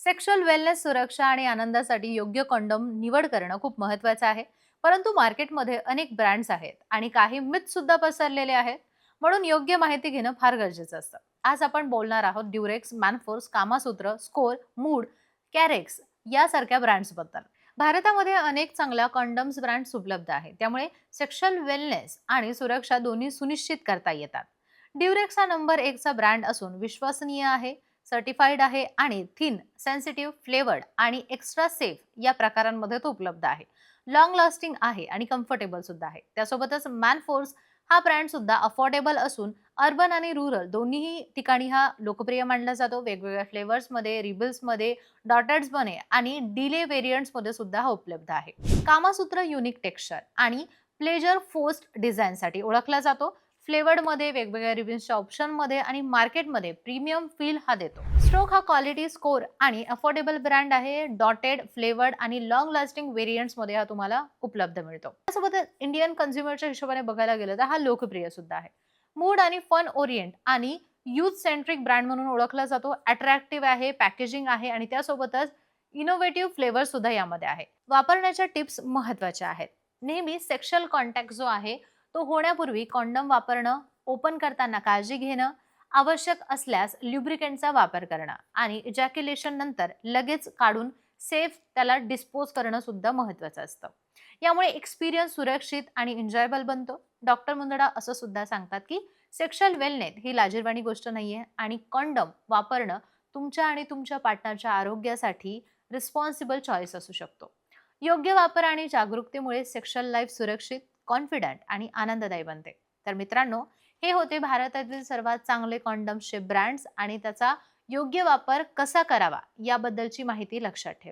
Sexual wellness सुरक्षा आणि आनंदासाठी योग्य कंडोम निवड करणं खूप महत्त्वाचं आहे. परंतु मार्केटमध्ये अनेक ब्रँड्स आहेत आणि काही मिथ सुद्धा पसरलेले आहेत. म्हणून योग्य माहिती घेणं फार गरजेचं असतं. आज आपण बोलणार आहोत ड्युरेक्स, मॅनफोर्स, कामासूत्र, स्कोर, मूड, कॅरेक्स यासारख्या ब्रँड्सबद्दल. भारतामध्ये अनेक चांगल्या कंडोम्स ब्रँड्स उपलब्ध आहेत. त्यामुळे सेक्शुअल वेलनेस आणि सुरक्षा दोन्ही सुनिश्चित करता येतात. ड्युरेक्स हा नंबर 1 चा ब्रँड असून विश्वसनीय आहे, सर्टिफाईड आहे आणि थिन, सेन्सिटिव्ह, फ्लेवर्ड आणि एक्स्ट्रा सेफ या प्रकारांमध्ये तो उपलब्ध आहे. लॉंग लास्टिंग आहे आणि कम्फर्टेबल सुद्धा आहे. त्यासोबतच मॅन फोर्स हा ब्रँड सुद्धा अफोर्डेबल असून अर्बन आणि रुरल दोन्ही ठिकाणी हा लोकप्रिय मानला जातो. वेगवेगळ्या फ्लेवर्समध्ये, रिबल्समध्ये, डॉटेड्समध्ये आणि डिले व्हेरियंट्समध्ये सुद्धा हा उपलब्ध आहे. कामासूत्र युनिक टेक्स्चर आणि प्लेजर फोर्स्ड डिझाईनसाठी ओळखला जातो. फ्लेवर्डमध्ये, वेगवेगळ्या रिव्ह्यूजच्या ऑप्शनमध्ये आणि मार्केटमध्ये प्रीमियम फील हा देतो. स्ट्रोक हा क्वालिटी, स्कोर आणि अफोर्डेबल ब्रँड आहे. डॉटेड, फ्लेवर्ड आणि लॉंग लास्टिंग व्हेरियंट्समध्ये हा तुम्हाला उपलब्ध मिळतो. त्यासोबतच इंडियन कन्झ्युमरच्या हिशोबाने बघायला गेलं तर हा लोकप्रिय सुद्धा आहे. मूड आणि फन ओरिएंट आणि यूथ सेंट्रिक ब्रँड म्हणून ओळखला जातो. अट्रॅक्टिव्ह आहे, पॅकेजिंग आहे आणि त्यासोबतच इनोव्हेटिव्ह फ्लेवर सुद्धा यामध्ये आहे. वापरण्याच्या टिप्स महत्त्वाच्या आहेत. नेहमी सेक्शुअल कॉन्टॅक्ट जो आहे तो होण्यापूर्वी कॉन्डम वापरणं, ओपन करताना काळजी घेणं, आवश्यक असल्यास ल्युब्रिकेंटचा वापर करणं आणि इजॅक्युलेशन नंतर लगेच काढून सेफ त्याला डिस्पोज करणं सुद्धा महत्त्वाचं असतं. यामुळे एक्सपिरियन्स सुरक्षित आणि एन्जॉयबल बनतो. डॉक्टर मुंदडा असं सुद्धा सांगतात की सेक्शुअल वेलनेस ही लाजिरवाणी गोष्ट नाहीये आणि कॉन्डम वापरणं तुमच्या आणि तुमच्या पार्टनरच्या आरोग्यासाठी रिस्पॉन्सिबल चॉईस असू शकतो. योग्य वापर आणि जागरूकतेमुळे सेक्शुअल लाईफ सुरक्षित, कॉन्फिडंट आणि आनंददायी बनते. तर मित्रांनो, हे होते भारतातील सर्वात चांगले कॉन्डम्सचे ब्रँड्स आणि त्याचा योग्य वापर कसा करावा याबद्दलची माहिती लक्षात ठेवा.